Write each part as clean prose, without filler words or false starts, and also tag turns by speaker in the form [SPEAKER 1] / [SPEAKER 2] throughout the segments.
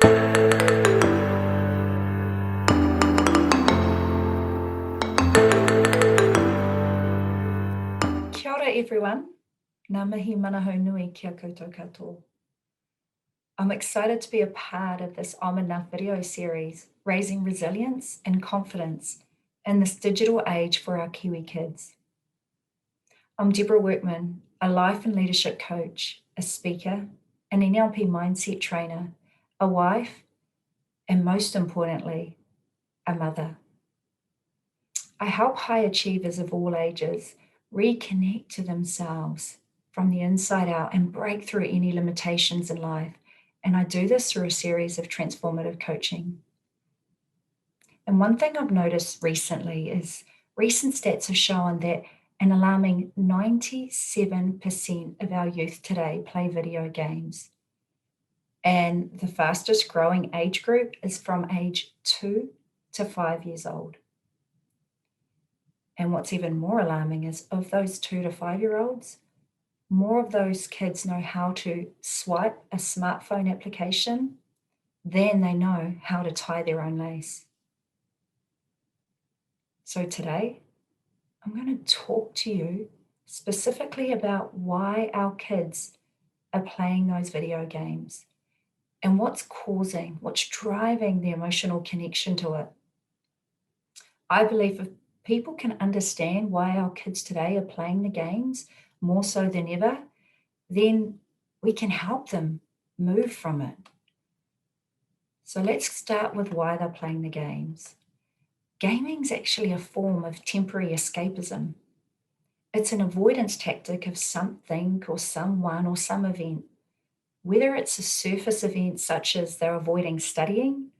[SPEAKER 1] Kia ora everyone, ngā mihi manaho nui kia koutou katoa. I'm excited to be a part of this imenough video series, raising resilience and confidence in this digital age for our kiwi kids. I'm Deborah Workman, a life and leadership coach, a speaker, an NLP mindset trainer, a wife, and most importantly, a mother. I help high achievers of all ages reconnect to themselves from the inside out and break through any limitations in life. And I do this through a series of transformative coaching. And one thing I've noticed recently is recent stats have shown that an alarming 97% of our youth today play video games. And the fastest growing age group is from age 2 to 5 years old. And what's even more alarming is of those 2 to 5 year olds, more of those kids know how to swipe a smartphone application than they know how to tie their own lace. So today, I'm going to talk to you specifically about why our kids are playing those video games and what's driving the emotional connection to it. I believe if people can understand why our kids today are playing the games more so than ever, then we can help them move from it. So let's start with why they're playing the games. Gaming is actually a form of temporary escapism. It's an avoidance tactic of something or someone or some event. Whether it's a surface event such as they're avoiding studying,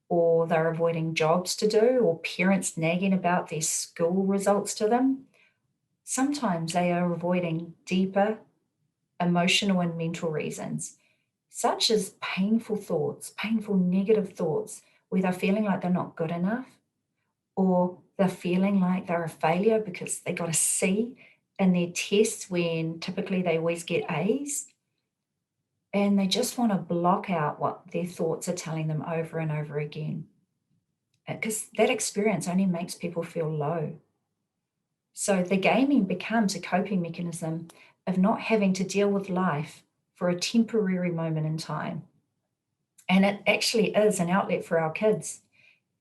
[SPEAKER 1] or they're avoiding jobs to do, or parents nagging about their school results to them, sometimes they are avoiding deeper emotional and mental reasons, such as painful thoughts, painful negative thoughts, where they're feeling like they're not good enough, or they're feeling like they're a failure because they got a C in their tests when typically they always get A's. And they just want to block out what their thoughts are telling them over and over again. Because that experience only makes people feel low. So the gaming becomes a coping mechanism of not having to deal with life for a temporary moment in time. And it actually is an outlet for our kids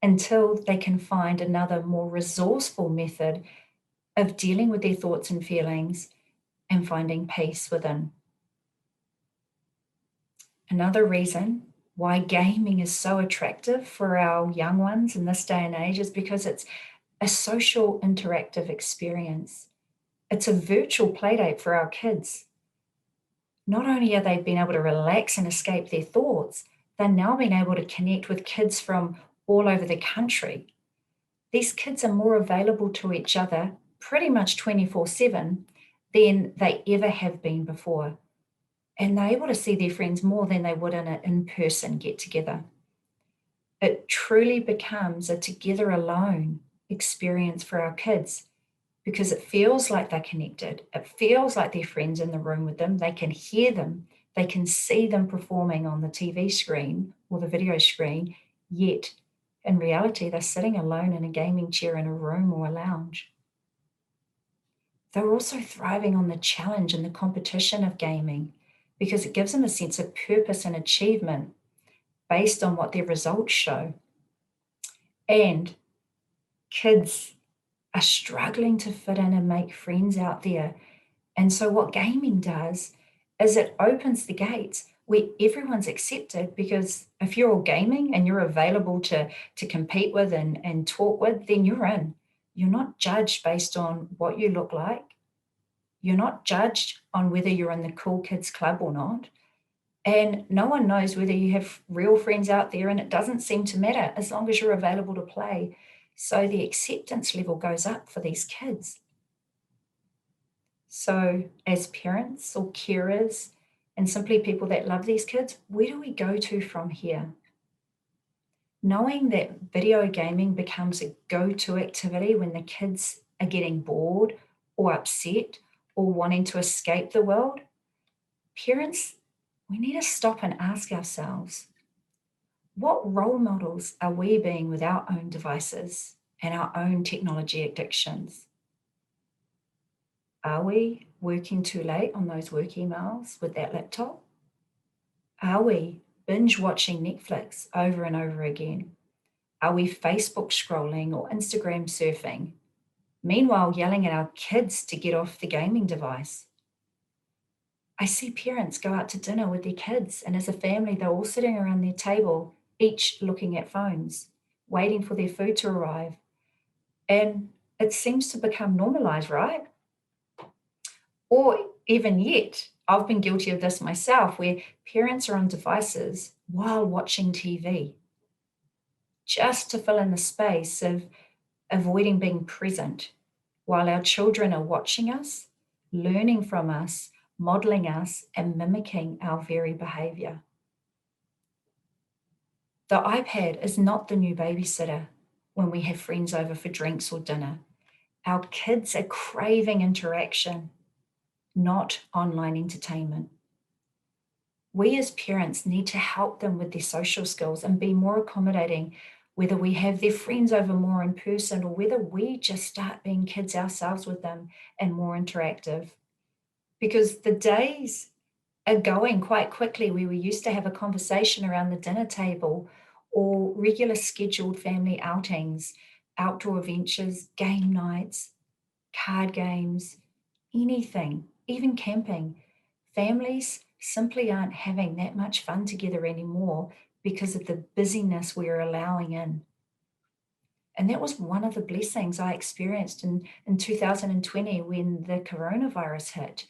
[SPEAKER 1] until they can find another more resourceful method of dealing with their thoughts and feelings and finding peace within. Another reason why gaming is so attractive for our young ones in this day and age is because it's a social interactive experience. It's a virtual playdate for our kids. Not only are they being able to relax and escape their thoughts, they're now being able to connect with kids from all over the country. These kids are more available to each other pretty much 24/7 than they ever have been before. And they're able to see their friends more than they would in an in-person get-together. It truly becomes a together alone experience for our kids because it feels like they're connected. It feels like their friends in the room with them. They can hear them. They can see them performing on the TV screen or the video screen, yet in reality, they're sitting alone in a gaming chair in a room or a lounge. They're also thriving on the challenge and the competition of gaming, because it gives them a sense of purpose and achievement based on what their results show. And kids are struggling to fit in and make friends out there. And so what gaming does is it opens the gates where everyone's accepted, because if you're all gaming and you're available to compete with and talk with, then you're in. You're not judged based on what you look like. You're not judged on whether you're in the cool kids club or not. And no one knows whether you have real friends out there, and it doesn't seem to matter as long as you're available to play. So the acceptance level goes up for these kids. So as parents or carers and simply people that love these kids, where do we go to from here? Knowing that video gaming becomes a go-to activity when the kids are getting bored or upset or wanting to escape the world, parents, we need to stop and ask ourselves, What role models are we being with our own devices and our own technology addictions? Are we working too late on those work emails with that laptop? Are we binge watching Netflix over and over again? Are we Facebook scrolling or Instagram surfing? Meanwhile, yelling at our kids to get off the gaming device. I see parents go out to dinner with their kids, and as a family, they're all sitting around their table, each looking at phones, waiting for their food to arrive. And it seems to become normalized, right? Or even yet, I've been guilty of this myself, where parents are on devices while watching TV, just to fill in the space of avoiding being present, while our children are watching us, learning from us, modeling us, and mimicking our very behavior. The iPad is not the new babysitter when we have friends over for drinks or dinner. Our kids are craving interaction, not online entertainment. We as parents need to help them with their social skills and be more accommodating, whether we have their friends over more in person or whether we just start being kids ourselves with them and more interactive. Because the days are going quite quickly where we used to have a conversation around the dinner table or regular scheduled family outings, outdoor adventures, game nights, card games, anything, even camping. Families simply aren't having that much fun together anymore because of the busyness we're allowing in. And that was one of the blessings I experienced in 2020 when the coronavirus hit.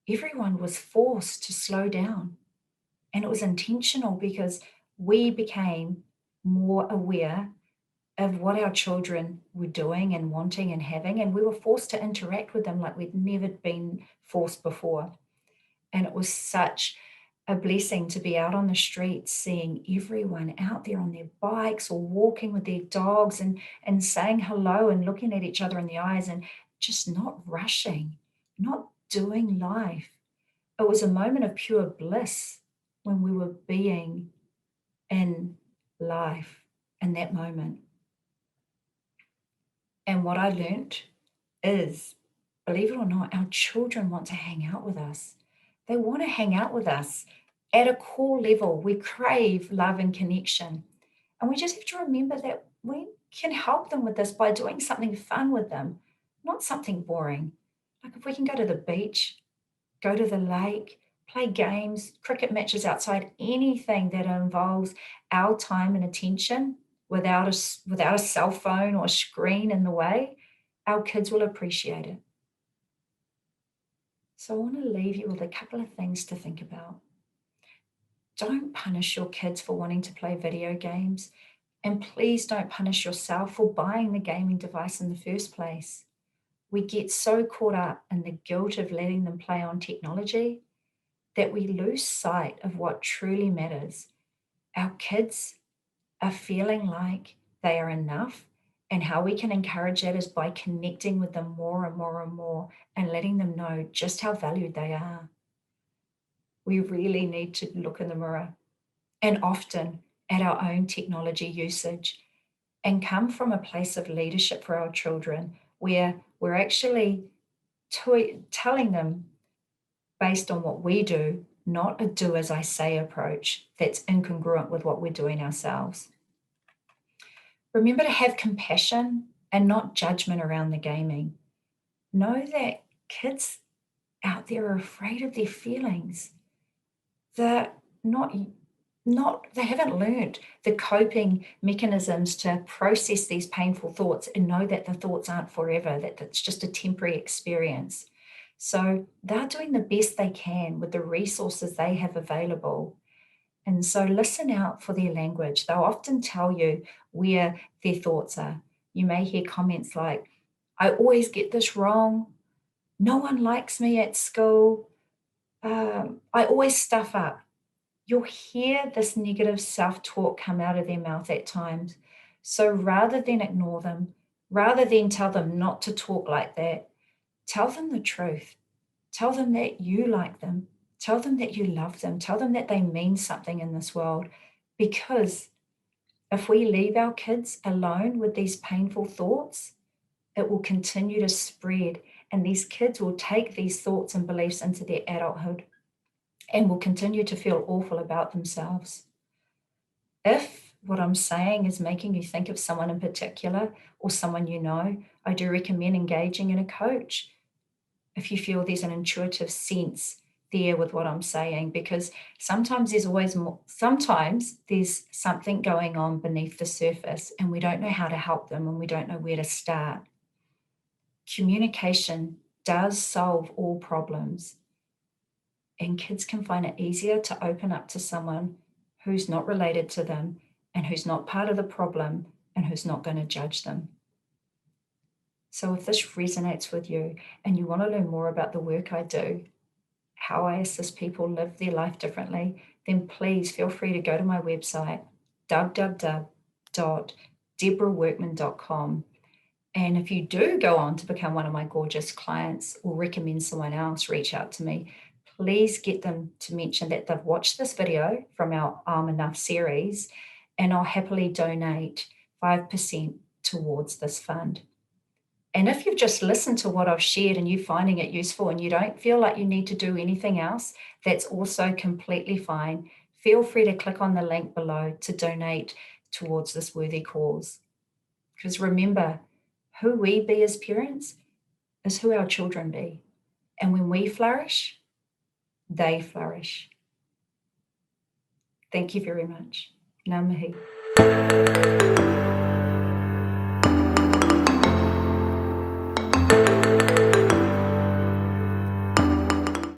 [SPEAKER 1] Everyone was forced to slow down. And it was intentional because we became more aware of what our children were doing and wanting and having, and we were forced to interact with them like we'd never been forced before. And it was such a blessing to be out on the streets, seeing everyone out there on their bikes or walking with their dogs and saying hello and looking at each other in the eyes and just not rushing, not doing life. It was a moment of pure bliss when we were being in life in that moment. And what I learned is, believe it or not, our children want to hang out with us. They want to hang out with us. At a core level, we crave love and connection. And we just have to remember that we can help them with this by doing something fun with them, not something boring. Like if we can go to the beach, go to the lake, play games, cricket matches outside, anything that involves our time and attention without a cell phone or screen in the way, our kids will appreciate it. So I want to leave you with a couple of things to think about. Don't punish your kids for wanting to play video games, and please don't punish yourself for buying the gaming device in the first place. We get so caught up in the guilt of letting them play on technology that we lose sight of what truly matters. Our kids are feeling like they are enough, and how we can encourage that is by connecting with them more and more and more and letting them know just how valued they are. We really need to look in the mirror and often at our own technology usage and come from a place of leadership for our children where we're actually telling them based on what we do, not a do as I say approach that's incongruent with what we're doing ourselves. Remember to have compassion and not judgment around the gaming. Know that kids out there are afraid of their feelings. They're they haven't learned the coping mechanisms to process these painful thoughts and know that the thoughts aren't forever, that it's just a temporary experience. So they're doing the best they can with the resources they have available. And so listen out for their language. They'll often tell you where their thoughts are. You may hear comments like, I always get this wrong. No one likes me at school. I always stuff up. You'll hear this negative self-talk come out of their mouth at times. So rather than ignore them, rather than tell them not to talk like that, tell them the truth. Tell them that you like them. Tell them that you love them. Tell them that they mean something in this world. Because if we leave our kids alone with these painful thoughts, it will continue to spread, and these kids will take these thoughts and beliefs into their adulthood and will continue to feel awful about themselves. If what I'm saying is making you think of someone in particular or someone you know, I do recommend engaging in a coach if you feel there's an intuitive sense there with what I'm saying, because sometimes there's always more, sometimes there's something going on beneath the surface and we don't know how to help them and we don't know where to start. Communication does solve all problems, and kids can find it easier to open up to someone who's not related to them and who's not part of the problem and who's not going to judge them. So if this resonates with you and you want to learn more about the work I do, how I assist people live their life differently, then please feel free to go to my website, www.deborahworkman.com. And if you do go on to become one of my gorgeous clients or recommend someone else reach out to me, please get them to mention that they've watched this video from our Imenough series, and I'll happily donate 5% towards this fund. And if you've just listened to what I've shared and you're finding it useful and you don't feel like you need to do anything else, that's also completely fine. Feel free to click on the link below to donate towards this worthy cause. Because remember, who we be as parents is who our children be. And when we flourish, they flourish. Thank you very much. Ngā mihi.